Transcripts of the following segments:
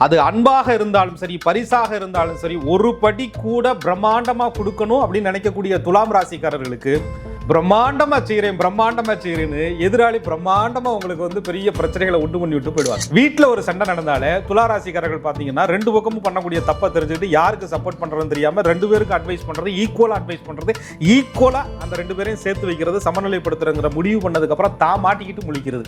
அது அன்பாக இருந்தாலும் சரி, பரிசாக இருந்தாலும் சரி, ஒரு படி கூட பிரம்மாண்டமா கொடுக்கணும் அப்படின்னு நினைக்கக்கூடிய துலாம் ராசிக்காரர்களுக்கு பிரம்மாண்டமா செய்யறேன்னு எதிராளி பிரம்மாண்டமா உங்களுக்கு வந்து பெரிய பிரச்சனைகளை உண்டு பண்ணி விட்டு போயிடுவாங்க. வீட்டுல ஒரு சண்டை நடந்தாலே துலா ராசிக்காரர்கள் பாத்தீங்கன்னா ரெண்டு பக்கமும் பண்ணக்கூடிய தப்பை தெரிஞ்சுக்கிட்டு யாருக்கு சப்போர்ட் பண்றதுன்னு தெரியாம ரெண்டு பேருக்கு அட்வைஸ் பண்றது, ஈக்குவலா அந்த ரெண்டு பேரையும் சேர்த்து வைக்கிறது, சமநிலைப்படுத்துறங்கிற முடிவு பண்ணதுக்கு அப்புறம் தான் மாட்டிக்கிட்டு முழிக்கிறது.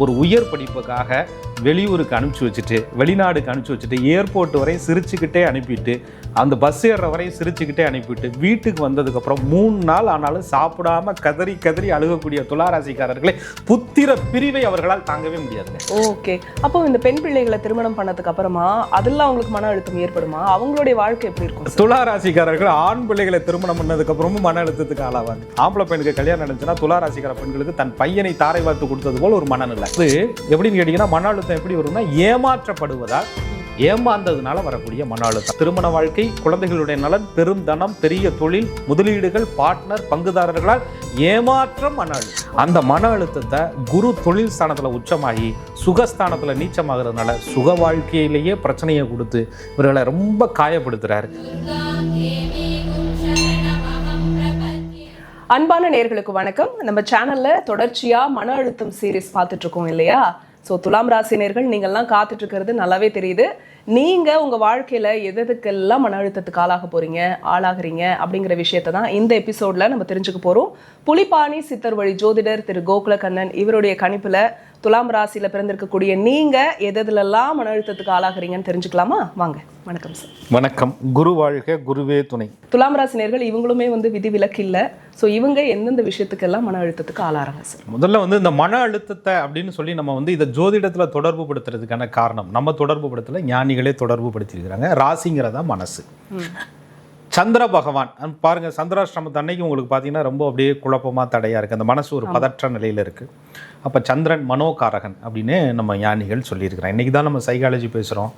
ஒரு உயர் படிப்புக்காக வெளியூருக்கு அனுப்பிச்சு வச்சுட்டு, வெளிநாடுக்கு அனுப்பிச்சு வச்சுட்டு, ஏர்போர்ட் வரையும் சிரிச்சுக்கிட்டே அனுப்பிட்டு, அந்த பஸ் ஏற வரையும் சிரிச்சுக்கிட்டே அனுப்பிட்டு, வீட்டுக்கு வந்ததுக்கு அப்புறம் 3 நாள் ஆனாலும் சாப்பிடாம கதறி அழுகக்கூடிய துளாராசிக்காரர்களை புத்திர பிரிவை அவர்களால் தாங்கவே முடியாது. ஓகே, அப்போ இந்த பெண் பிள்ளைகளை திருமணம் பண்ணதுக்கு அப்புறமா அதெல்லாம் அவங்களுக்கு மன அழுத்தம் ஏற்படுமா? அவங்களுடைய வாழ்க்கை எப்படி இருக்கும்? துளாராசிக்காரர்கள் ஆண் பிள்ளைகளை திருமணம் பண்ணதுக்கு அப்புறமும் மன அழுத்தத்துக்கு ஆளாவாங்க. ஆம்பளை பெண்ணுக்கு கல்யாணம் நடந்துச்சுன்னா துளாராசிக்கார பெண்களுக்கு தன் பையனை தாரை பார்த்து கொடுத்தது போல ஒரு மனநிலை. இது எப்படின்னு கேட்டீங்கன்னா, மன அழுத்தம் எப்படி வரும்னா, ஏமாற்றப்படுவதால், ஏமாந்ததுனால வரக்கூடிய மன அழுத்தம். திருமண வாழ்க்கை, குழந்தைகளுடைய நலன், பெரும் தனம், பெரிய தொழில், முதலீடுகள், பார்ட்னர், பங்குதாரர்களால் ஏமாற்றம் மன அழுத்தம். அந்த மன அழுத்தத்தை குரு தொழில் ஸ்தானத்துல உச்சமாகி சுகஸ்தானத்துல நீச்சமாகிறதுனால சுக வாழ்க்கையிலேயே பிரச்சனையை கொடுத்து இவர்களை ரொம்ப காயப்படுத்துறாரு. அன்பான நேயர்களுக்கு வணக்கம். நம்ம சேனல்ல தொடர்ச்சியா மன அழுத்தம் சீரீஸ் பார்த்துட்டு இருக்கோம் இல்லையா? ஸோ துலாம் ராசினியர்கள் நீங்கள்லாம் காத்துட்டு இருக்கிறது நல்லாவே தெரியுது. நீங்க உங்க வாழ்க்கையில எதுக்கெல்லாம் மன அழுத்தத்துக்கு ஆளாகிறீங்க அப்படிங்கிற விஷயத்தை தான் இந்த எபிசோட்ல நம்ம தெரிஞ்சுக்க போறோம். புலிப்பாணி சித்தர் வழி ஜோதிடர் திரு கோகுலகண்ணன் இவருடைய கணிப்புல துலாம் ராசியில பிறந்திருக்கக்கூடிய நீங்க எதுலெல்லாம் மன அழுத்தத்துக்கு ஆளாகிறீங்கன்னு தெரிஞ்சுக்கலாமா? வாங்க. வணக்கம் சார். வணக்கம். குரு வாழ்க, குருவே துணை. துலாம் ராசினியர்கள் இவங்களுமே வந்து விதி விலக்கு இல்லை. ஸோ இவங்க எந்தெந்த விஷயத்துக்கெல்லாம் மன அழுத்தத்துக்கு ஆளாகிறாங்க சார்? முதல்ல வந்து இந்த மன அழுத்தத்தை அப்படின்னு சொல்லி நம்ம வந்து இதை ஜோதிடத்துல தொடர்பு படுத்துறதுக்கான காரணம், நம்ம தொடர்பு படுத்தல, ஞானிகளே தொடர்பு படுத்திருக்கிறாங்க. ராசிங்கிறதா மனசு. சந்திர பகவான் பாருங்க, சந்திராஷ்டிரமத்து அன்னைக்கு உங்களுக்கு பார்த்தீங்கன்னா ரொம்ப அப்படியே குழப்பமா தடையா இருக்கு, அந்த மனசு ஒரு பதற்ற நிலையில இருக்கு. அப்ப சந்திரன் மனோகாரகன் அப்படின்னு நம்ம ஞானிகள் சொல்லியிருக்கிறோம். இன்னைக்கு தான் நம்ம சைக்காலஜி பேசுகிறோம்.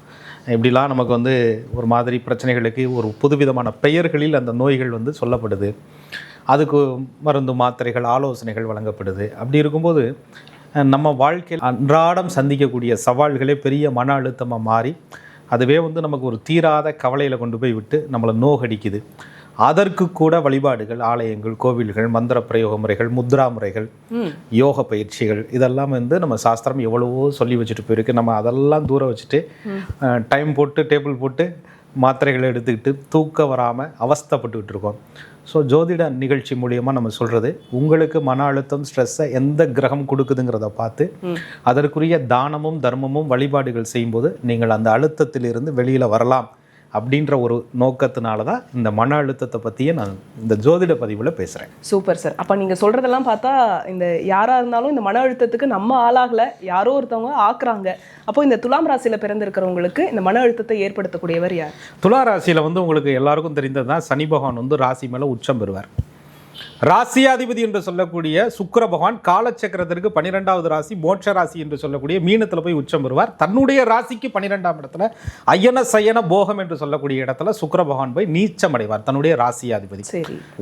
இப்படிலாம் நமக்கு வந்து ஒரு மாதிரி பிரச்சனைகளுக்கு ஒரு புதுவிதமான பெயர்களில் அந்த நோய்கள் வந்து சொல்லப்படுது. அதுக்கு மருந்து, மாத்திரைகள், ஆலோசனைகள் வழங்கப்படுது. அப்படி இருக்கும்போது நம்ம வாழ்க்கையில் அன்றாடம் சந்திக்கக்கூடிய சவால்களே பெரிய மன அழுத்தமாக மாறி அதுவே வந்து நமக்கு ஒரு தீராத கவலையில் கொண்டு போய் விட்டு நம்மளை நோகடிக்குது. அதற்கு கூட வழிபாடுகள், ஆலயங்கள், கோவில்கள், மந்திர பிரயோக முறைகள், முத்ரா முறைகள், யோக பயிற்சிகள், இதெல்லாம் வந்து நம்ம சாஸ்திரம் எவ்வளவோ சொல்லி வச்சுட்டு போயிருக்கு. நம்ம அதெல்லாம் தூரம் வச்சுட்டு டைம் போட்டு டேபிள் போட்டு மாத்திரைகளை எடுத்துக்கிட்டு தூக்கம் வராமல் அவஸ்தைப்பட்டுக்கிட்டு இருக்கோம். ஸோ ஜோதிட நிகழ்ச்சி மூலியமாக நம்ம சொல்கிறது, உங்களுக்கு மன அழுத்தம், ஸ்ட்ரெஸ்ஸை எந்த கிரகம் கொடுக்குதுங்கிறத பார்த்து அதற்குரிய தானமும் தர்மமும் வழிபாடுகள் செய்யும்போது நீங்கள் அந்த அழுத்தத்திலிருந்து வெளியில் வரலாம் அப்படின்ற ஒரு நோக்கத்தினால தான் இந்த மன அழுத்தத்தை பற்றியே நான் இந்த ஜோதிட பதிவில் பேசுகிறேன். Super sir. அப்போ நீங்கள் சொல்கிறதெல்லாம் பார்த்தா இந்த யாராக இருந்தாலும் இந்த மன அழுத்தத்துக்கு நம்ம ஆளாகலை, யாரோ ஒருத்தவங்க ஆக்குறாங்க. அப்போ இந்த துலாம் ராசியில் பிறந்திருக்கிறவங்களுக்கு இந்த மன அழுத்தத்தை ஏற்படுத்தக்கூடியவர் யார்? துலா ராசியில் வந்து உங்களுக்கு எல்லாருக்கும் தெரிந்தது தான், சனி பகவான் வந்து ராசி மேலே உச்சம் பெறுவார். ராசியாதிபதி என்று சொல்லக்கூடிய சுக்கிர பகவான் காலச்சக்கரத்திற்கு 12வது ராசி மோட்ச ராசி என்று சொல்லக்கூடிய மீனத்தில் போய் உச்சம் பெறுவார். தன்னுடைய ராசிக்கு 12ஆம் இடத்துல அயன சயன போகம் என்று சொல்லக்கூடிய இடத்துல சுக்கிர பகவான் போய் நீச்சம் அடைவார். தன்னுடைய ராசியாதிபதி.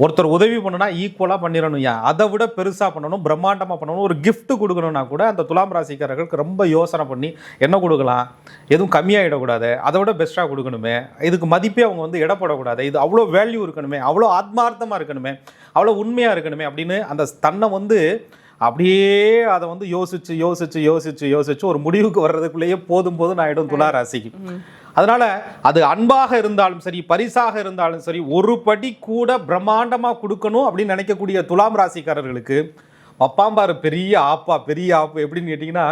ஒருத்தர் உதவி பண்ணணும்னா ஈக்குவலா பண்ணிடணும், அதை விட பெருசா பண்ணணும், பிரம்மாண்டமா பண்ணணும், ஒரு கிஃப்ட் கொடுக்கணும்னா கூட அந்த துலாம் ராசிக்காரர்களுக்கு ரொம்ப யோசனை பண்ணி என்ன கொடுக்கலாம், எதுவும் கம்மியாகிடக்கூடாது, அதை விட பெஸ்ட்டாக கொடுக்கணுமே, இதுக்கு மதிப்பே அவங்க வந்து இடப்படக்கூடாது, இது அவ்வளோ வேல்யூ இருக்கணுமே, அவ்வளோ ஆத்மார்த்தமாக இருக்கணுமே, அவ்வளோ உண்மையாக இருக்கணுமே அப்படின்னு அந்த தன்னை வந்து அப்படியே அதை வந்து யோசிச்சு ஒரு முடிவுக்கு வர்றதுக்குள்ளேயே போதும் ஆயிடும் துலா ராசிக்கு. அதனால அது அன்பாக இருந்தாலும் சரி, பரிசாக இருந்தாலும் சரி, ஒரு படி கூட பிரம்மாண்டமா கொடுக்கணும் அப்படின்னு நினைக்கக்கூடிய துலாம் ராசிக்காரர்களுக்கு அப்பாம்பாரு பெரிய ஆப்பு எப்படின்னு கேட்டீங்கன்னா,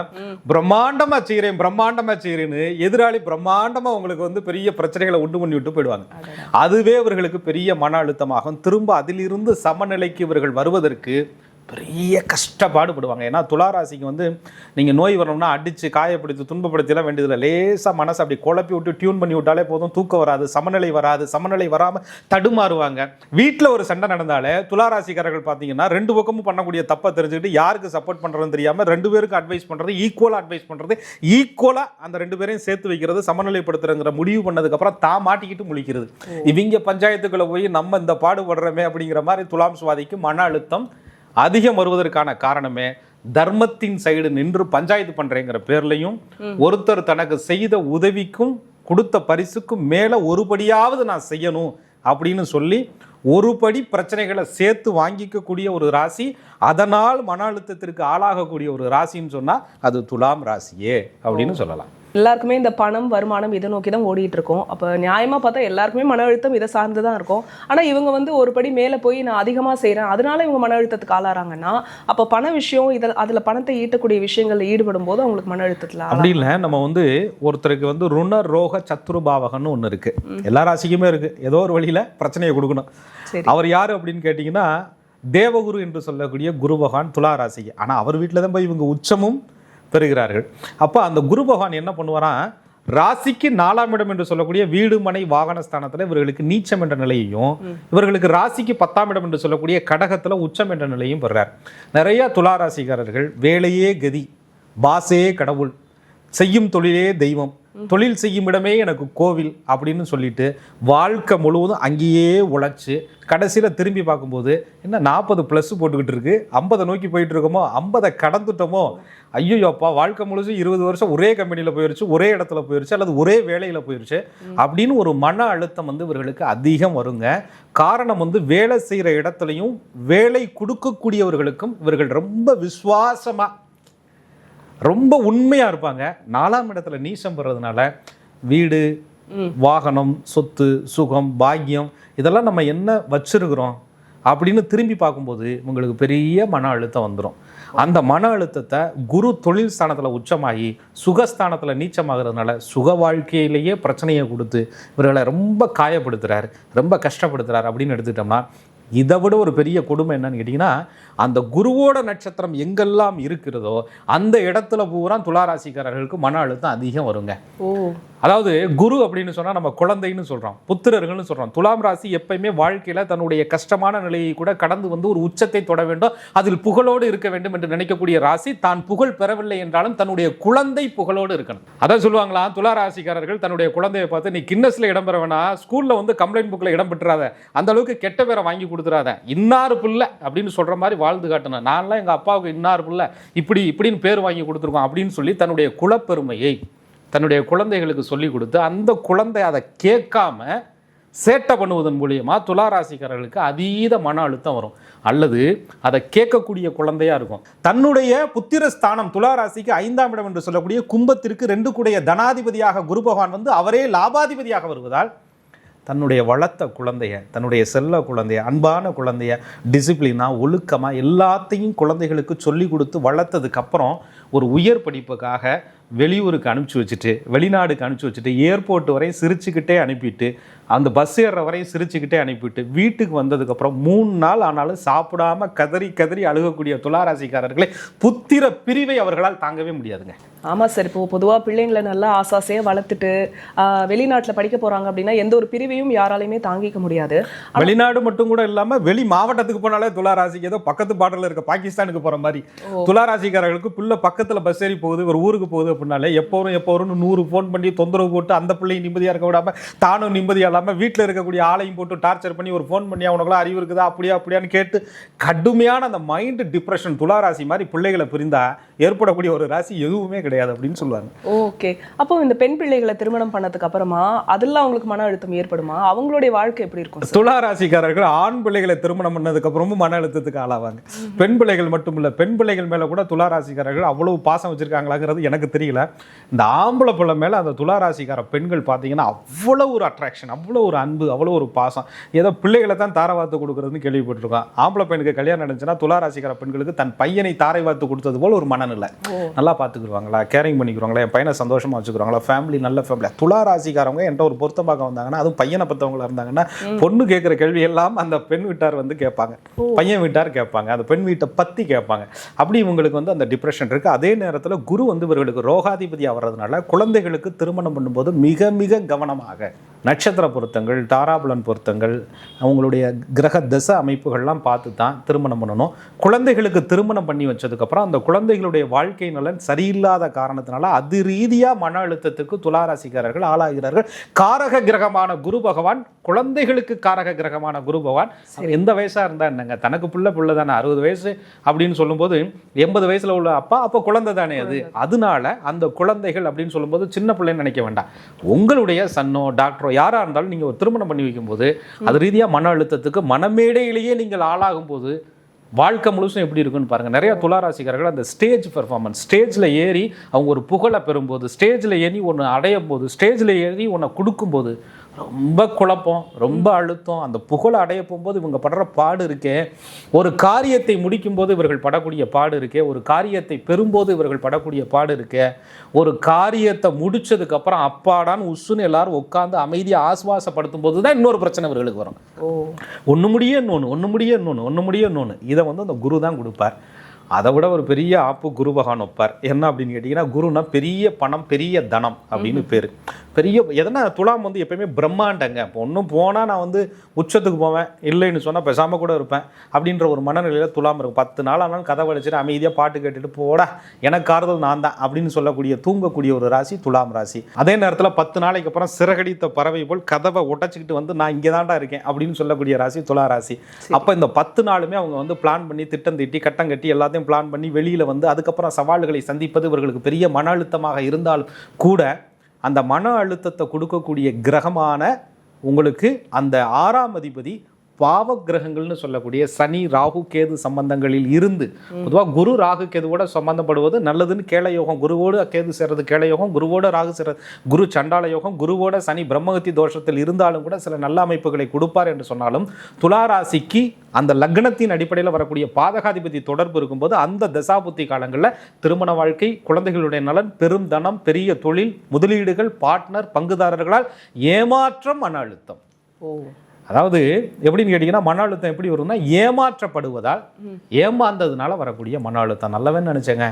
பிரம்மாண்டமா செய்யறேன்னு எதிராளி பிரம்மாண்டமா உங்களுக்கு வந்து பெரிய பிரச்சனைகளை உண்டு பண்ணி விட்டு போயிடுவாங்க. அதுவே இவர்களுக்கு பெரிய மன அழுத்தமாகும். திரும்ப அதிலிருந்து சமநிலைக்கு இவர்கள் வருவதற்கு பெரிய கஷ்டப்பாடுபடுவாங்க. ஏன்னா துளாராசிக்கு வந்து நீங்கள் நோய் வரணும்னா அடித்து காயப்படுத்தி துன்பப்படுத்திலாம் வேண்டியதில்லை. லேசாக மனசை அப்படி குழப்பி விட்டு டியூன் பண்ணி விட்டாலே போதும், தூக்கம் வராது, சமநிலை வராமல் தடுமாறுவாங்க. வீட்டில் ஒரு சண்டை நடந்தாலே துளாராசிக்காரர்கள் பார்த்தீங்கன்னா ரெண்டு பக்கமும் பண்ணக்கூடிய தப்பை தெரிஞ்சுக்கிட்டு யாருக்கு சப்போர்ட் பண்ணுறதுன்னு தெரியாமல் ரெண்டு பேருக்கு அட்வைஸ் பண்ணுறது, ஈக்குவலாக அந்த ரெண்டு பேரையும் சேர்த்து வைக்கிறது, சமநிலைப்படுத்துறங்கிற முடிவு பண்ணதுக்கப்புறம் தான் மாட்டிக்கிட்டு முழிக்கிறது. இவங்க பஞ்சாயத்துக்குள்ளே போய் நம்ம இந்த பாடுபடுறோமே அப்படிங்கிற மாதிரி துலாம் சுவாதிக்கு மன அழுத்தம் அதிகம் வருவதற்கான காரணமே தர்மத்தின் சைடு நின்று பஞ்சாயத்து பண்றேங்கிற பேர்லையும் ஒருத்தர் தனக்கு செய்த உதவிக்கும் கொடுத்த பரிசுக்கும் மேல ஒருபடியாவது நான் செய்யணும் அப்படின்னு சொல்லி ஒரு படி பிரச்சனைகளை சேர்த்து வாங்கிக்கக்கூடிய ஒரு ராசி, அதனால் மன அழுத்தத்திற்கு ஆளாகக்கூடிய ஒரு ராசின்னு சொன்னா அது துலாம் ராசியே அப்படின்னு சொல்லலாம். எல்லாருக்குமே இந்த பணம் வருமானம் இதை நோக்கி தான் ஓடிட்டு இருக்கோம். அப்போ நியாயமா பார்த்தா எல்லாருக்குமே மன அழுத்தம் இதை சார்ந்து தான் இருக்கும். ஆனா இவங்க வந்து ஒரு படி மேலே போய் நான் அதிகமா செய்றேன், அதனால இவங்க மன அழுத்தத்துக்கு ஆளாறாங்கன்னா அப்போ பண விஷயம் அதுல பணத்தை ஈட்டக்கூடிய விஷயங்கள்ல ஈடுபடும் போது அவங்களுக்கு மன அழுத்தத்துல அப்படி இல்லை. நம்ம வந்து ஒருத்தருக்கு வந்து ருண ரோக சத்துருபாவகன்னு ஒன்று இருக்கு, எல்லா ராசிக்குமே இருக்கு. ஏதோ ஒரு வழியில பிரச்சனையை கொடுக்கணும். அவர் யாரு அப்படின்னு கேட்டீங்கன்னா தேவகுரு என்று சொல்லக்கூடிய குரு பகவான் துலா ராசிக்கு. ஆனா அவர் வீட்டில் தான் போய் இவங்க உச்சமும் பெறுகிறார்கள். அப்போ அந்த குரு பகவான் என்ன பண்ணுவாராம், ராசிக்கு 4ஆம் இடம் என்று சொல்லக்கூடிய வீடு மனை வாகன ஸ்தானத்தில் இவர்களுக்கு நீச்சம் என்ற நிலையையும், இவர்களுக்கு ராசிக்கு 10ஆம் இடம் என்று சொல்லக்கூடிய கடகத்தில் உச்சம் என்ற நிலையும் பெறுறார். நிறைய துலா ராசிக்காரர்கள் வேலையே கதி, பாசே கடவுள், செய்யும் தொழிலே தெய்வம், தொழில் செய்யும் இடமே எனக்கு கோவில் அப்படின்னு சொல்லிட்டு வாழ்க்கை முழுவதும் அங்கேயே உழைச்சி கடைசியில் திரும்பி பார்க்கும்போது என்ன 40+ போட்டுக்கிட்டு இருக்கு, 50 நோக்கி போயிட்டு இருக்கோமோ, 50 கடந்துட்டோமோ, ஐயோ அப்பா வாழ்க்கை முழுசும் 20 வருஷம் ஒரே கம்பெனியில் போயிருச்சு, ஒரே இடத்துல போயிருச்சு, அல்லது ஒரே வேலையில் போயிருச்சு அப்படின்னு ஒரு மன அழுத்தம் வந்து இவர்களுக்கு அதிகம் வருங்க. காரணம் வந்து வேலை செய்கிற இடத்துலையும் வேலை கொடுக்கக்கூடியவர்களுக்கும் இவர்கள் ரொம்ப விசுவாசமாக ரொம்ப உண்மையாக இருப்பாங்க. 4ஆம் இடத்துல நீசம் பெறதுனால வீடு வாகனம் சொத்து சுகம் பாக்கியம் இதெல்லாம் நம்ம என்ன வச்சிருக்கிறோம் அப்படின்னு திரும்பி பார்க்கும்போது உங்களுக்கு பெரிய மன அழுத்தம் வந்துடும். அந்த மன அழுத்தத்தை குரு தொழில் ஸ்தானத்தில் உச்சமாகி சுகஸ்தானத்தில் நீச்சமாகிறதுனால சுக வாழ்க்கையிலேயே பிரச்சனையை கொடுத்து இவர்களை ரொம்ப காயப்படுத்துகிறார், ரொம்ப கஷ்டப்படுத்துகிறார் அப்படின்னு எடுத்துக்கிட்டோம்னா, இதை விட ஒரு பெரிய கொடுமை என்னன்னு கேட்டிங்கன்னா, அந்த குருவோட நட்சத்திரம் எங்கெல்லாம் இருக்கிறதோ அந்த இடத்துல பூரா துளாராசிக்காரர்களுக்கு மன அழுத்தம் அதிகம் வருங்க. அதாவது குரு அப்படின்னு சொன்னால் நம்ம குழந்தைன்னு சொல்கிறோம், புத்திரர்கள்னு சொல்கிறோம். துலாம் ராசி எப்பயுமே வாழ்க்கையில் தன்னுடைய கஷ்டமான நிலையை கூட கடந்து வந்து ஒரு உச்சத்தை தொட வேண்டும், அதில் புகழோடு இருக்க வேண்டும் என்று நினைக்கக்கூடிய ராசி. தான் புகழ் பெறவில்லை என்றாலும் தன்னுடைய குழந்தை புகழோடு இருக்கணும். அதான் சொல்லுவாங்களாம், துளாராசிக்காரர்கள் தன்னுடைய குழந்தையை பார்த்து நீ கின்னஸ்ல இடம் பெற வேணா, ஸ்கூலில் வந்து கம்ப்ளைண்ட் புக்கில் இடம் பெற்றாத, அந்த அளவுக்கு கெட்ட பேரை வாங்கி கொடுத்துறாத, இன்னாறு பிள்ளை அப்படின்னு சொல்கிற மாதிரி வாழ்ந்து காட்டணும். நான்லாம் எங்கள் அப்பாவுக்கு இன்னாறு பிள்ளை இப்படின்னு பேர் வாங்கி கொடுத்துருக்கோம் அப்படின்னு சொல்லி தன்னுடைய குலப்பெருமையை தன்னுடைய குழந்தைகளுக்கு சொல்லி கொடுத்து அந்த குழந்தை அதை கேட்காம சேட்டை பண்ணுவதன் மூலியமா துளாராசிக்காரர்களுக்கு அதீத மன அழுத்தம் வரும். அல்லது அதை கேட்கக்கூடிய குழந்தையா இருக்கும். தன்னுடைய புத்திரஸ்தானம் துளாராசிக்கு 5ஆம் இடம் என்று சொல்லக்கூடிய கும்பத்திற்கு 2 கூடிய தனாதிபதியாக குரு பகவான் வந்து அவரே லாபாதிபதியாக வருவதால் தன்னுடைய வளர்த்த குழந்தைய, தன்னுடைய செல்ல குழந்தைய, அன்பான குழந்தைய டிசிப்ளினாக ஒழுக்கமாக எல்லாத்தையும் குழந்தைகளுக்கு சொல்லி கொடுத்து வளர்த்ததுக்கப்புறம் ஒரு உயர் படிப்புக்காக வெளியூருக்கு அனுப்பிச்சி வச்சுட்டு, வெளிநாடுக்கு அனுப்பிச்சி வச்சுட்டு, ஏர்போர்ட் வரை சிரிச்சுக்கிட்டே அனுப்பிட்டு, அந்த பஸ் ஏறுற வரையும் சிரிச்சுக்கிட்டே அனுப்பிட்டு வீட்டுக்கு வந்ததுக்கப்புறம் 3 நாள் ஆனாலும் சாப்பிடாம கதறி கதறி அழுகக்கூடிய துளாராசிக்காரர்களை புத்திர பிரிவை அவர்களால் தாங்கவே முடியாதுங்க. ஆமாம் சார். இப்போ பொதுவாக பிள்ளைங்களை நல்லா ஆசாசையாக வளர்த்துட்டு வெளிநாட்டில் படிக்க போகிறாங்க அப்படின்னா எந்த ஒரு பிரிவையும் யாராலையுமே தாங்கிக்க முடியாது. வெளிநாடு மட்டும் கூட இல்லாமல் வெளி மாவட்டத்துக்கு போனாலே துளாராசிக்கு ஏதோ பக்கத்து பார்டரில் இருக்க பாகிஸ்தானுக்கு போகிற மாதிரி துளாராசிக்காரர்களுக்கு பிள்ளை பக்கத்தில் பஸ் ஏறி போகுது, ஒரு ஊருக்கு போகுது அப்படின்னாலே எப்போ வரும் 100 ஃபோன் பண்ணி தொந்தரவு போட்டு அந்த பிள்ளையும் நிம்மதியாக இருக்க விடாமல் தானும் நிம்மதியாக இல்லாமல் வீட்டில் இருக்கக்கூடிய ஆளையும் போட்டு டார்ச்சர் பண்ணி ஒரு ஃபோன் பண்ணி அவனுக்குலாம் அறிவு இருக்குதா அப்படியான்னு கேட்டு கடுமையான அந்த மைண்ட் டிப்ரெஷன் துளாராசி மாதிரி பிள்ளைகளை பிரிந்தா ஏற்படக்கூடிய ஒரு ராசி எதுவுமே கிடையாது அப்படின்னு சொல்லுவாங்க. ஓகே. அப்போ இந்த பெண் பிள்ளைகளை திருமணம் பண்ணதுக்கு அப்புறமா அதெல்லாம் அவங்களுக்கு மன அழுத்தம் ஏற்படுமா? அவங்களுடைய வாழ்க்கை எப்படி இருக்கும்? துளாராசிக்காரர்கள் ஆண் பிள்ளைகளை திருமணம் பண்ணதுக்கு அப்புறமும் மன அழுத்தத்துக்கு ஆளாவாங்க. பெண் பிள்ளைகள் மட்டும் இல்ல, பெண் பிள்ளைகள் மேல கூட துளாராசிக்காரர்கள் அவ்வளவு பாசம் வச்சிருக்காங்களாங்கிறது எனக்கு தெரியல. இந்த ஆம்பளை பிள்ளை மேல அந்த துளாராசிக்கார பெண்கள் பார்த்தீங்கன்னா அவ்வளவு ஒரு அட்ராக்ஷன், அவ்வளோ ஒரு அன்பு, அவ்வளோ ஒரு பாசம். ஏதோ பிள்ளைகளை தான் தாரை வார்த்து கொடுக்குறதுன்னு கேள்விப்பட்டிருக்கோம். ஆம்பளை பெண்ணுக்கு கல்யாணம் நடந்துச்சுன்னா துளாராசிக்கார பெண்களுக்கு தன் பையனை தாரை வார்த்து கொடுத்தது போல ஒரு மனநிலை. நல்லா பார்த்துக்குருவாங்களா, கேரிங் பண்ணிக்குவாங்களா, என் பையனை சந்தோஷமா வச்சுக்கிறாங்களா, ஃபேமிலி நல்ல ஃபேமிலி. துளாராசிக்காரவங்க என்கிட்ட ஒரு பொருத்தம் பார்க்க வந்தாங்கன்னா, அதுவும் பையனை பற்றவங்களா இருந்தாங்கன்னா பொண்ணு கேட்குற கேள்வி எல்லாம் அந்த பெண் வீட்டார் வந்து கேட்பாங்க, பையன் வீட்டார் கேட்பாங்க, அந்த பெண் வீட்டை பற்றி கேட்பாங்க. அப்படி இவங்களுக்கு வந்து அந்த டிப்ரெஷன் இருக்குது. அதே நேரத்தில் குரு வந்து இவர்களுக்கு ரோகாதிபதியாக வர்றதுனால குழந்தைகளுக்கு திருமணம் பண்ணும்போது மிக மிக கவனமாக நட்சத்திர பொருத்தங்கள், தாராபலன் பொருத்தங்கள், அவங்களுடைய கிரக தசை அமைப்புகள்லாம் பார்த்து தான் திருமணம் பண்ணணும். குழந்தைகளுக்கு திருமணம் பண்ணி வச்சதுக்கப்புறம் அந்த குழந்தைகளுடைய வாழ்க்கை நலன் சரியில்லாத காரணத்தினால அது ரீதியாக மன அழுத்தத்துக்கு துளாராசிக்காரர்கள் ஆளாகிறார்கள். காரக கிரகமான குரு பகவான், குழந்தைகளுக்கு காரக கிரகமான குரு பகவான் எந்த வயசாக இருந்தால் என்னங்க, தனக்கு புள்ள தானே, 60 வயசு அப்படின்னு சொல்லும்போது 80 வயசில் உள்ள அப்போ குழந்தை தானே அது. அதனால அந்த குழந்தைகள் அப்படின்னு சொல்லும்போது சின்ன பிள்ளைன்னு நினைக்க வேண்டாம். உங்களுடைய சன்னோ டாக்டரோ யாராக இருந்தாலும் நீங்கள் ஒரு திருமணம் பண்ணி வைக்கும்போது அது ரீதியாக மன அழுத்தத்துக்கு மனமேடையிலேயே நீங்கள் ஆளாகும் போது வாழ்க்கை முழுசும் எப்படி இருக்குன்னு பாருங்கள். நிறைய துளாராசிக்காரர்கள் அந்த ஸ்டேஜ் பெர்ஃபார்மன்ஸ், ஸ்டேஜில் ஏறி அவங்க ஒரு புகழை பெறும்போது, ஸ்டேஜில் ஏறி ஒன்று அடையும் போது, ஸ்டேஜில் ஏறி ஒன்றை கொடுக்கும்போது ரொம்ப குழப்பம், ரொம்ப அழுத்தம். அந்த புகழை அடைய போகும்போது இவங்க படுற பாடு இருக்கே, ஒரு காரியத்தை முடிக்கும் போது இவர்கள் படக்கூடிய பாடு இருக்கே, ஒரு காரியத்தை பெறும்போது இவர்கள் படக்கூடிய பாடு இருக்கே, ஒரு காரியத்தை முடிச்சதுக்கப்புறம் அப்பாடான்னு உசுன்னு எல்லாரும் உட்காந்து அமைதியாக ஆசுவாசப்படுத்தும் போது தான் இன்னொரு பிரச்சனை இவர்களுக்கு வரும். ஒன்று முடிய இன்னொன்று இதை வந்து அந்த குரு தான் கொடுப்பார். அதை விட ஒரு பெரிய ஆப்பு குரு பகவான் வைப்பார். என்ன அப்படின்னு கேட்டிங்கன்னா, குருனா பெரிய பணம், பெரிய தனம் அப்படின்னு பேர். பெரிய எதனா துலாம் வந்து எப்பயுமே பிரம்மாண்டங்க. இப்போ ஒன்றும் போனால் நான் வந்து உச்சத்துக்கு போவேன், இல்லைன்னு சொன்னால் பேசாமல் கூட இருப்பேன் அப்படின்ற ஒரு மனநிலையில் துலாம் இருக்கும். 10 நாள் ஆனாலும் கதை வலிச்சுட்டு அமைதியாக பாட்டு கேட்டுட்டு போடா எனக்கு ஆறுதல் நான் தான் அப்படின்னு சொல்லக்கூடிய தூங்கக்கூடிய ஒரு ராசி துலாம் ராசி. அதே நேரத்தில் 10 நாளைக்கு அப்புறம் சிறகடித்த பறவை போல் கதவை உடைச்சிக்கிட்டு வந்து நான் இங்கே தான்டா இருக்கேன் அப்படின்னு சொல்லக்கூடிய ராசி துலா ராசி. அப்போ இந்த 10 நாளுமே அவங்க வந்து பிளான் பண்ணி திட்டம் தீட்டி கட்டம் கட்டி எல்லாத்தையும் பிளான் பண்ணி வெளியில் வந்து அதுக்கப்புறம் சவால்களை சந்திப்பது இவர்களுக்கு பெரிய மன அழுத்தமாக இருந்தாலும் கூட அந்த மன அழுத்தத்தை கொடுக்கக்கூடிய கிரகமான உங்களுக்கு அந்த 6ஆம் அதிபதி பாவ கிரகங்கள்னு சொல்லக்கூடிய சனி, ராகு, கேது சம்பந்தங்களில் இருந்து, பொதுவாக குரு ராகு கேதுவோட சம்பந்தப்படுவது நல்லதுன்னு கேள யோகம், குருவோடு கேது சேர்றது கேள யோகம், குருவோட ராகு சேர்றது குரு சண்டால யோகம், குருவோட சனி பிரம்மகத்தி தோஷத்தில் இருந்தாலும் கூட சில நல்ல அமைப்புகளை கொடுப்பார் என்று சொன்னாலும், துளாராசிக்கு அந்த லக்னத்தின் அடிப்படையில் வரக்கூடிய பாதகாதிபதி தொடர்பு இருக்கும்போது அந்த தசாபுத்தி காலங்களில் திருமண வாழ்க்கை, குழந்தைகளுடைய நலன், பெரும் தனம், பெரிய தொழில், முதலீடுகள், பார்ட்னர், பங்குதாரர்களால் ஏமாற்றம், மன அழுத்தம். அதாவது எப்படின்னு கேட்டிங்கன்னா, மன அழுத்தம் எப்படி வரும்னா ஏமாற்றப்படுவதால், ஏமாந்ததுனால வரக்கூடிய மன அழுத்தம். நல்லவன்னு நினச்சேங்க.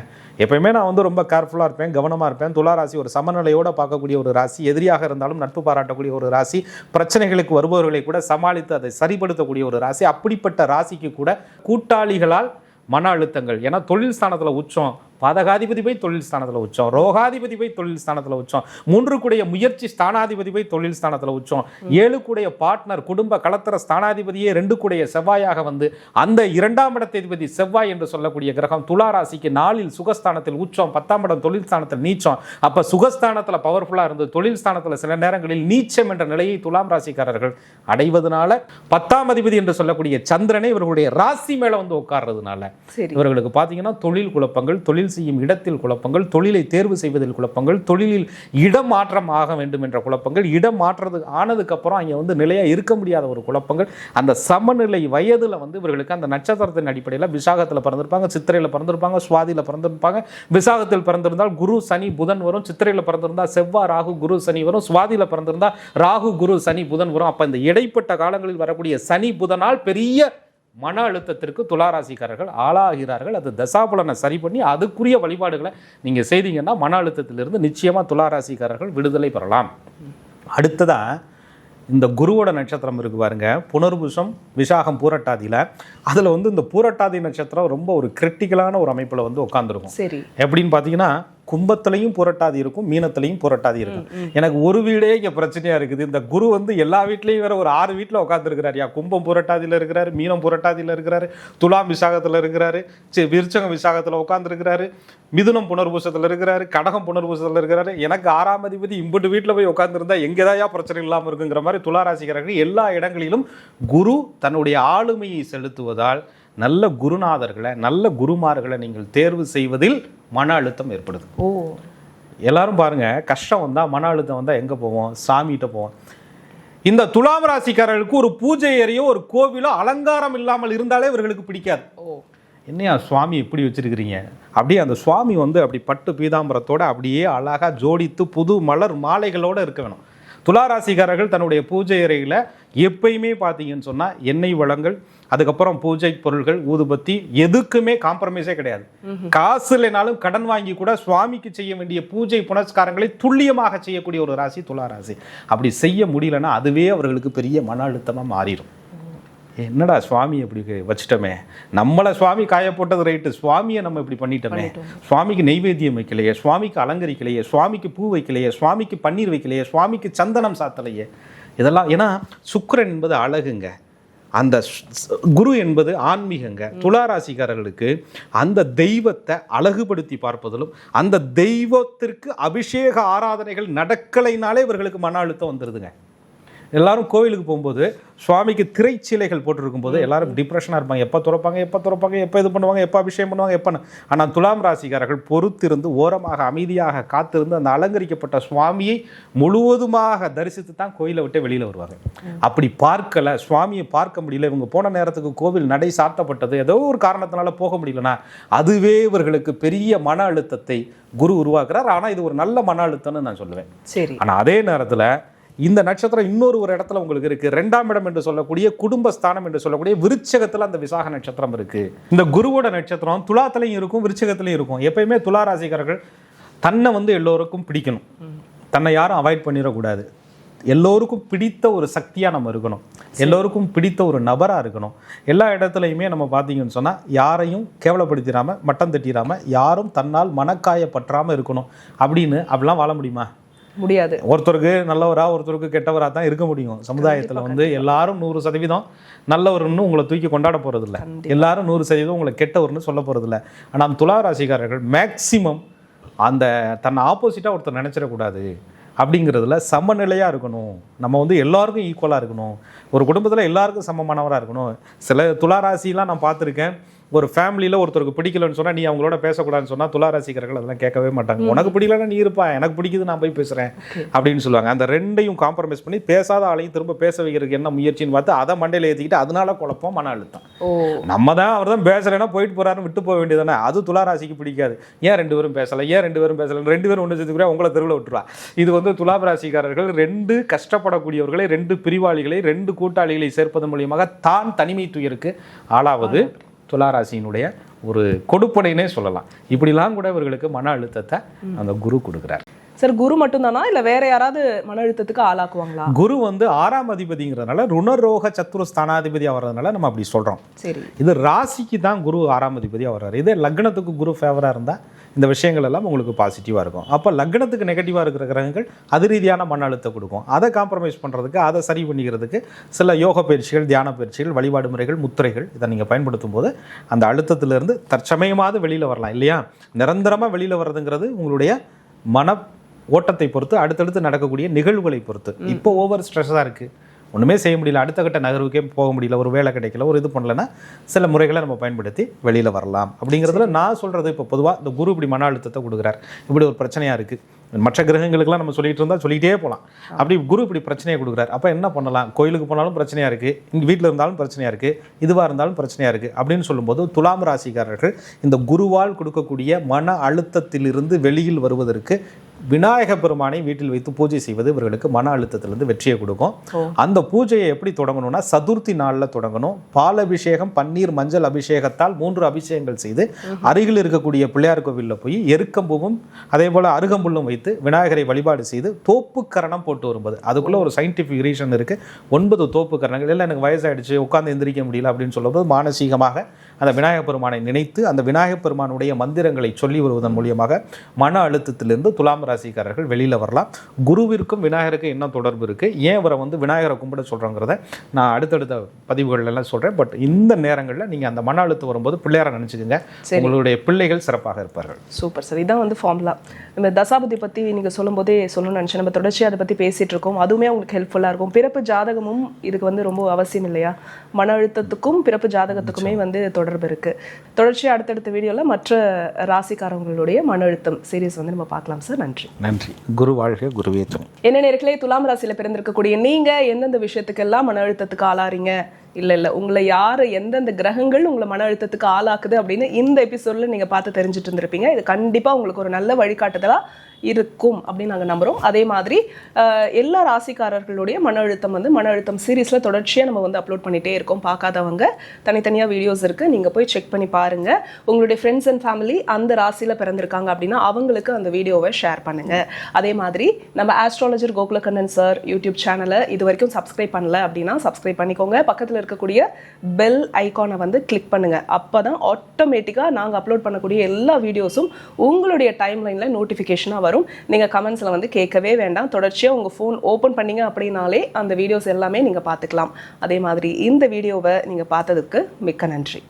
எப்பயுமே நான் வந்து ரொம்ப கேர்ஃபுல்லாக இருப்பேன், கவனமாக இருப்பேன். துளாராசி ஒரு சமநிலையோடு பார்க்கக்கூடிய ஒரு ராசி, எதிரியாக இருந்தாலும் நட்பு பாராட்டக்கூடிய ஒரு ராசி, பிரச்சனைகளுக்கு வருபவர்களை கூட சமாளித்து அதை சரிப்படுத்தக்கூடிய ஒரு ராசி. அப்படிப்பட்ட ராசிக்கு கூட கூட்டாளிகளால் மன அழுத்தங்கள். ஏன்னா தொழில் ஸ்தானத்தில் உச்சம், பாதகாதிபதி போய் தொழில் ஸ்தானத்தில் உச்சம், ரோகாதிபதி போய் தொழில் ஸ்தானத்தில் உச்சம், 3 கூடிய முயற்சி ஸ்தானாதிபதி போய் தொழில் ஸ்தானத்தில் உச்சம், 7 கூடிய பார்ட்னர் குடும்ப கலத்தர ஸ்தானாதிபதியே 2 கூடிய செவ்வாயாக வந்து அந்த 2ஆம் இடத்ததிபதி செவ்வாய் என்று சொல்லக்கூடிய கிரகம் துளாராசிக்கு 4இல் சுகஸ்தானத்தில் உச்சம், 10ஆம் இடம் தொழில் ஸ்தானத்தில் நீச்சம். அப்போ சுகஸ்தானத்தில் பவர்ஃபுல்லாக இருந்து தொழில் ஸ்தானத்தில் சில நேரங்களில் நீச்சம் என்ற நிலையை துலாம் ராசிக்காரர்கள் அடைவதனால, 10ஆம் அதிபதி என்று சொல்லக்கூடிய சந்திரனை இவர்களுடைய ராசி மேலே வந்து உட்கார்றதுனால இவர்களுக்கு பார்த்தீங்கன்னா தொழில் குழப்பங்கள், தொழில் செய்யும் இடத்தில் குழப்பங்கள், தொழிலை தேர்வு செய்வதில் குழப்பங்கள், தொழிலில் இடம் மாற்றம் ஆக வேண்டும் என்ற குழப்பங்கள், இடம் மாற்றது ஆனதுக்கு அப்புறம் அங்கே வந்து நிலையாக இருக்க முடியாத ஒரு குழப்பங்கள். அந்த சமநிலை வயதில் வந்து இவர்களுக்கு அந்த நட்சத்திரத்தின் அடிப்படையில் விசாகத்தில் பிறந்திருப்பாங்க, சித்திரையில் பிறந்திருப்பாங்க, சுவாதியில் பிறந்திருப்பாங்க. விசாகத்தில் பிறந்திருந்தால் குரு சனி புதன் வரும், சித்திரையில் பிறந்திருந்தால் செவ்வாய் ராகு குரு சனி வரும், சுவாதியில் பிறந்திருந்தால் ராகு குரு சனி புதன் வரும். அப்போ இந்த இடைப்பட்ட காலங்களில் வரக்கூடிய சனி புதனால் பெரிய மன அழுத்தத்திற்கு துளாராசிக்காரர்கள் ஆளாகிறார்கள். அது தசாபலனை சரி பண்ணி அதுக்குரிய வழிபாடுகளை நீங்கள் செய்தீங்கன்னா மன அழுத்தத்திலிருந்து நிச்சயமாக துளாராசிக்காரர்கள் விடுதலை பெறலாம். அடுத்ததாக இந்த குருவோட நட்சத்திரம் இருக்கு பாருங்க, புனர்பூசம், விசாகம், பூரட்டாதியில். அதில் வந்து இந்த பூரட்டாதி நட்சத்திரம் ரொம்ப ஒரு கிரிட்டிக்கலான ஒரு அமைப்பில் வந்து உட்காந்துருக்கும். சரி, எப்படின்னு பார்த்தீங்கன்னா கும்பத்திலையும் புரட்டாதி இருக்கும், மீனத்திலையும் புரட்டாதி இருக்கும். எனக்கு ஒரு வீடே இங்கே பிரச்சனையாக இருக்குது. இந்த குரு வந்து எல்லா வீட்லேயும் வேற ஒரு 6 வீட்டில் உட்காந்துருக்கிறார். கும்பம் புரட்டாதியில் இருக்கிறாரு, மீனம் புரட்டாதியில் இருக்கிறாரு, துலாம் விசாகத்தில் இருக்கிறாரு, விருச்சகம் விசாகத்தில் உட்காந்துருக்கிறாரு, மிதுனம் புனர்பூசத்தில் இருக்கிறாரு, கடகம் புனர்பூசத்தில் இருக்கிறாரு. எனக்கு 6ஆம் அதிபதி இம்பட்டு வீட்டில் போய் உட்காந்துருந்தா எங்கேதாயா பிரச்சனை இல்லாமல் இருக்குங்கிற மாதிரி துளாராசிக்காரர்கள் எல்லா இடங்களிலும் குரு தன்னுடைய ஆளுமையை செலுத்துவதால் நல்ல குருநாதர்களை, நல்ல குருமார்களை நீங்கள் தேர்வு செய்வதில் மன அழுத்தம் ஏற்படுது. எல்லாரும் பாருங்க, கஷ்டம் வந்தால், மன அழுத்தம் வந்தால் எங்கே போவோம்? சாமிகிட்ட போவோம். இந்த துலாம் ராசிக்காரர்களுக்கு ஒரு பூஜை அறையோ ஒரு கோவிலோ அலங்காரம் இல்லாமல் இருந்தாலே இவர்களுக்கு பிடிக்காது. என்னையா சுவாமி இப்படி வச்சிருக்கிறீங்க? அப்படியே அந்த சுவாமி வந்து அப்படி பட்டு பீதாம்பரத்தோடு அப்படியே அழகாக ஜோடித்து புது மலர் மாலைகளோடு இருக்க வேணும். துலா ராசிக்காரர்கள் தன்னுடைய பூஜை அறையில் எப்பயுமே பார்த்தீங்கன்னு சொன்னால் எண்ணெய் வளங்கள், அதுக்கப்புறம் பூஜை பொருள்கள், ஊதுபத்தி, எதுக்குமே காம்ப்ரமைஸே கிடையாது. காசு இல்லைனாலும் கடன் வாங்கி கூட சுவாமிக்கு செய்ய வேண்டிய பூஜை புனஸ்காரங்களை துல்லியமாக செய்யக்கூடிய ஒரு ராசி துலா ராசி. அப்படி செய்ய முடியலன்னா அதுவே அவர்களுக்கு பெரிய மன அழுத்தமாக மாறிடும். என்னடா சுவாமி இப்படி வச்சுட்டோமே, நம்மளை சுவாமி காய போட்டது ரைட்டு, சுவாமியை நம்ம இப்படி பண்ணிட்டோமே, சுவாமிக்கு நெய்வேத்தியம் வைக்கலையே, சுவாமிக்கு அலங்கரிக்கலையே, சுவாமிக்கு பூ வைக்கலையே, சுவாமிக்கு பன்னீர் வைக்கலையே, சுவாமிக்கு சந்தனம் சாத்தலையே. இதெல்லாம் ஏன்னா சுக்கிரன் என்பது அழகுங்க, அந்த குரு என்பது ஆன்மீகங்க. துளாராசிக்காரர்களுக்கு அந்த தெய்வத்தை அழகுபடுத்தி பார்ப்பதிலும் அந்த தெய்வத்திற்கு அபிஷேக ஆராதனைகள் நடக்கலைனாலே இவர்களுக்கு மன அழுத்தம் வந்துடுதுங்க. எல்லாரும் கோவிலுக்கு போகும்போது சுவாமிக்கு திரைச்சீலைகள் போட்டிருக்கும் போது எல்லாரும் டிப்ரெஷனாக இருப்பாங்க. எப்போ துறப்பாங்க, எப்போ இது பண்ணுவாங்க, எப்போ அபிஷேகம் பண்ணுவாங்க, எப்போ. ஆனால் துலாம் ராசிக்காரர்கள் பொறுத்திருந்து ஓரமாக அமைதியாக காத்திருந்து அந்த அலங்கரிக்கப்பட்ட சுவாமியை முழுவதுமாக தரிசித்து தான் கோயிலை விட்டு வெளியில் வருவாங்க. அப்படி பார்க்கலை, சுவாமியை பார்க்க முடியல, இவங்க போன நேரத்துக்கு கோவில் நடை சாத்தப்பட்டது, ஏதோ ஒரு காரணத்தினால போக முடியலன்னா அதுவே இவர்களுக்கு பெரிய மன அழுத்தத்தை குரு உருவாக்குறார். ஆனால் இது ஒரு நல்ல மன அழுத்தம்னு நான் சொல்லுவேன். சரி. ஆனால் அதே நேரத்தில் இந்த நட்சத்திரம் இன்னொரு இடத்துல உங்களுக்கு இருக்கு. 2ஆம் இடம் என்று சொல்லக்கூடிய குடும்பஸ்தானம் என்று சொல்லக்கூடிய விருச்சகத்துல அந்த விசாக நட்சத்திரம் இருக்கு. இந்த குருவோட நட்சத்திரம் துலாத்திலையும் இருக்கும், விருச்சகத்திலையும் இருக்கும். எப்பயுமே துலா ராசிக்காரர்கள் தன்னை எல்லோருக்கும் பிடிக்கணும், தன்னை யாரும் அவாய்ட் பண்ணிடக்கூடாது, எல்லோருக்கும் பிடித்த ஒரு சக்தியாக நம்ம இருக்கணும், எல்லோருக்கும் பிடித்த ஒரு நபராக இருக்கணும். எல்லா இடத்துலையுமே நம்ம பார்த்தீங்கன்னு சொன்னால் யாரையும் கேவலப்படுத்திடாமல், மட்டம் தட்டிடாமல், யாரும் தன்னால் மனக்காயப்பற்றாமல் இருக்கணும். அப்படிலாம் வாழ முடியுமா? முடியாது. ஒருத்தருக்கு நல்லவரா ஒருத்தருக்கு கெட்டவரா தான் இருக்க முடியும். சமுதாயத்தில் எல்லாரும் 100% நல்லவர்னு உங்களை தூக்கி கொண்டாட போகிறதில்ல, எல்லாரும் 100% உங்களை கெட்டவர்னு சொல்ல போகிறதில்ல. ஆனால் துலா ராசிக்காரர்கள் மேக்சிமம் அந்த தன்னை ஆப்போசிட்டாக ஒருத்தர் நினச்சிடக்கூடாது அப்படிங்கிறதுல சமநிலையாக இருக்கணும். நம்ம எல்லாருக்கும் ஈக்குவலாக இருக்கணும், ஒரு குடும்பத்தில் எல்லாருக்கும் சமமானவராக இருக்கணும். சில துலா ராசிலாம் நான் பார்த்துருக்கேன், ஒரு ஃபேமிலியில் ஒருத்தருக்கு பிடிக்கலன்னு சொன்னால் நீ அவங்களோட பேசக்கூடாதுன்னு சொன்னால் துலா ராசிக்காரர்கள் அதெல்லாம் கேட்கவே மாட்டாங்க. உனக்கு பிடிக்கலன்னா நீ இருப்பா, எனக்கு பிடிக்குது நான் போய் பேசுகிறேன் அப்படின்னு சொல்லுவாங்க. அந்த ரெண்டையும் காம்ப்ரமைஸ் பண்ணி பேசாத ஆளையும் திரும்ப பேச வைக்கிறதுக்கு என்ன முயற்சின்னு பார்த்து அதை மண்டையில் ஏற்றிக்கிட்டு அதனால குழப்பம், மன அழுத்தம். நம்ம தான் அவர் தான் பேசலைன்னா போயிட்டு போகிறாருன்னு விட்டு போக வேண்டியதானே. அது துலா ராசிக்கு பிடிக்காது. ஏன் 2 பேரும் பேசலை, ஏன் 2 பேரும் பேசலை, 2 பேரும் ஒன்று சேர்த்துக்கூட உங்களை தெருவில் விட்டுருவா. இது துலா ராசிக்காரர்கள் 2 கஷ்டப்படக்கூடியவர்களை, 2 பிரிவாளிகளை, 2 கூட்டாளிகளை சேர்ப்பதன் மூலியமாக தான் தனிமை துயருக்கு ஆளாவது துளாராசியினுடைய ஒரு கொடுப்பனைனே சொல்லலாம். இப்படிலாம் கூட இவர்களுக்கு மன அழுத்தத்தை அந்த குரு கொடுக்குறார். சார், குரு மட்டும் தானா இல்ல வேற யாராவது மன அழுத்தத்துக்கு ஆளாக்குவாங்களா? குரு 6ஆம் அதிபதிங்கிறதுனால ருணரோக சத்துரு ஸ்தானாதிபதி ஆகிறதுனால நம்ம அப்படி சொல்றோம். சரி, இது ராசிக்கு தான் குரு 6ஆம் அதிபதி ஆகிறார். இதே லக்னத்துக்கு குரு ஃபேவரா இருந்தா இந்த விஷயங்கள் எல்லாம் உங்களுக்கு பாசிட்டிவா இருக்கும். அப்போ லக்னத்துக்கு நெகட்டிவா இருக்கிற கிரகங்கள் அது ரீதியான மன அழுத்தம் கொடுக்கும். அதை காம்ப்ரமைஸ் பண்றதுக்கு, அதை சரி பண்ணிக்கிறதுக்கு சில யோக பயிற்சிகள், தியான பயிற்சிகள், வழிபாடு முறைகள், முத்திரைகள் இதை நீங்க பயன்படுத்தும் போது அந்த அழுத்தத்திலிருந்து தற்சமயமாவது வெளியில வரலாம். இல்லையா? நிரந்தரமா வெளியில வர்றதுங்கிறது உங்களுடைய மன ஓட்டத்தை பொறுத்து, அடுத்தடுத்து நடக்கக்கூடிய நிகழ்வுகளை பொறுத்து. இப்போ ஓவர் ஸ்ட்ரெஸ்ஸாக இருக்குது, ஒன்றுமே செய்ய முடியல, அடுத்த கட்ட நகர்வுக்கே போக முடியல, ஒரு வேலை கிடைக்கல, ஒரு இது பண்ணலைன்னா சில முறைகளை நம்ம பயன்படுத்தி வெளியில் வரலாம். அப்படிங்கிறதுல நான் சொல்கிறது, இப்போ பொதுவாக இந்த குரு இப்படி மன அழுத்தத்தை கொடுக்குறார், இப்படி ஒரு பிரச்சனையாக இருக்குது. மற்ற கிரகங்களுக்கெல்லாம் நம்ம சொல்லிட்டு இருந்தால் சொல்லிகிட்டே போகலாம். அப்படி குரு இப்படி பிரச்சனையை கொடுக்குறாரு, அப்போ என்ன பண்ணலாம்? கோயிலுக்கு போனாலும் பிரச்சனையாக இருக்குது, இங்கே வீட்டில் இருந்தாலும் பிரச்சனையாக இருக்குது, இதுவாக இருந்தாலும் பிரச்சனையாக இருக்குது அப்படின்னு சொல்லும்போது துலாம் ராசிக்காரர்கள் இந்த குருவால் கொடுக்கக்கூடிய மன அழுத்தத்திலிருந்து வெளியில் வருவதற்கு விநாயக பெருமானை வீட்டில் வைத்து பூஜை செய்வது இவர்களுக்கு மன அழுத்தத்திலிருந்து வெற்றியை கொடுக்கும். அந்த பூஜையை எப்படி தொடங்கணும்னா சதுர்த்தி நாளில் தொடங்கணும். பால் அபிஷேகம், பன்னீர், மஞ்சள் அபிஷேகத்தால் 3 அபிஷேகங்கள் செய்து அருகில் இருக்கக்கூடிய பிள்ளையார் கோவிலில் போய் எருக்கம்பூவும் அதே போல் அருகம்புல்லும் வைத்து விநாயகரை வழிபாடு செய்து தோப்பு கரணம் போட்டு வரும்போது, அதுக்குள்ள ஒரு சயின்டிஃபிக் ரீசன் இருக்கு. 9 தோப்பு கரணங்கள். இல்லை எனக்கு வயசாயிடுச்சு, உட்காந்து எந்திரிக்க முடியல அப்படின்னு சொல்லும்போது மானசீகமாக அந்த விநாயகப் பெருமானை நினைத்து அந்த விநாயகப் பெருமானுடைய மந்திரங்களை சொல்லி வருவதன் மூலியமாக மன அழுத்தத்திலிருந்து துலாம் ராசிக்காரர்கள் வெளியில் வரலாம். குருவிற்கும் விநாயகருக்கும் என்ன தொடர்பு இருக்குது, ஏன் அவரை விநாயகரை கும்பிட சொல்கிறோங்கிறத நான் அடுத்தடுத்த பதிவுகள் எல்லாம் சொல்கிறேன். பட் இந்த நேரங்களில் நீங்கள் அந்த மன அழுத்தம் வரும்போது பிள்ளையாரை நினச்சிக்கோங்க, உங்களுடைய பிள்ளைகள் சிறப்பாக இருப்பார்கள். சூப்பர் சார், இதான் ஃபார்முலா. நம்ம தசாபதி பற்றி நீங்கள் சொல்லும்போதே சொல்லணும்னு நினச்சேன். நம்ம தொடர்ச்சியாக அதை பற்றி பேசிகிட்டு இருக்கோம், அதுவுமே உங்களுக்கு ஹெல்ப்ஃபுல்லாக இருக்கும். பிறப்பு ஜாதகமும் இதுக்கு ரொம்ப அவசியம் இல்லையா? மன அழுத்தத்துக்கும் பிறப்பு ஜாதகத்துக்குமே தொடர்பு இருக்குது. தொடர்ச்சியாக அடுத்தடுத்த வீடியோவில் மற்ற ராசிக்காரங்களுடைய மன அழுத்தம் சீரீஸ் நம்ம பார்க்கலாம் சார். நன்றி. நன்றி. குரு வாழ்க, குருவே துணை. என்ன நேயர்களே, துலாம் ராசியில் பிறந்திருக்கக்கூடிய நீங்கள் எந்தெந்த விஷயத்துக்கெல்லாம் மன அழுத்தத்துக்கு ஆளாறீங்க, இல்லை உங்களை யார் எந்தெந்த கிரகங்கள் உங்களை மன அழுத்தத்துக்கு ஆளாக்குது அப்படின்னு இந்த எபிசோடில் நீங்கள் பார்த்து தெரிஞ்சுட்டு இருந்திருப்பீங்க. இது கண்டிப்பாக உங்களுக்கு ஒரு நல்ல வழிகாட்டுதலாக இருக்கும் அப்படின்னு நாங்கள் நம்புகிறோம். அதே மாதிரி எல்லா ராசிக்காரர்களுடைய மன அழுத்தம் வந்து மன அழுத்தம் சீரீஸில் தொடர்ச்சியாக நம்ம வந்து அப்லோட் பண்ணிகிட்டே இருக்கோம். பார்க்காதவங்க தனித்தனியாக வீடியோஸ் இருக்குது, நீங்கள் போய் செக் பண்ணி பாருங்கள். உங்களுடைய ஃப்ரெண்ட்ஸ் அண்ட் ஃபேமிலி அந்த ராசியில் பிறந்திருக்காங்க அப்படின்னா அவங்களுக்கு அந்த வீடியோவை ஷேர் பண்ணுங்கள். அதே மாதிரி நம்ம ஆஸ்ட்ராலஜர் கோகுலக்கண்ணன் சார் யூடியூப் சேனலை இது வரைக்கும் சப்ஸ்கிரைப் பண்ணல அப்படின்னா சப்ஸ்கிரைப் பண்ணிக்கோங்க. பக்கத்தில் இருக்கக்கூடிய பெல் ஐகானை வந்து கிளிக் பண்ணுங்கள். அப்போ தான் ஆட்டோமேட்டிக்காக நாங்கள் அப்லோட் பண்ணக்கூடிய எல்லா வீடியோஸும் உங்களுடைய டைம்லைனில் நோட்டிஃபிகேஷனாக வரும். நீங்கள் கமெண்ட்ஸில் வந்து கேட்கவே வேண்டாம். தொடர்ச்சியாக உங்கள் ஃபோன் ஓப்பன் பண்ணீங்க அப்படின்னாலே அந்த வீடியோஸ் எல்லாமே நீங்கள் பார்த்துக்கலாம். அதே மாதிரி இந்த வீடியோவை நீங்கள் பார்த்ததுக்கு மிக்க நன்றி.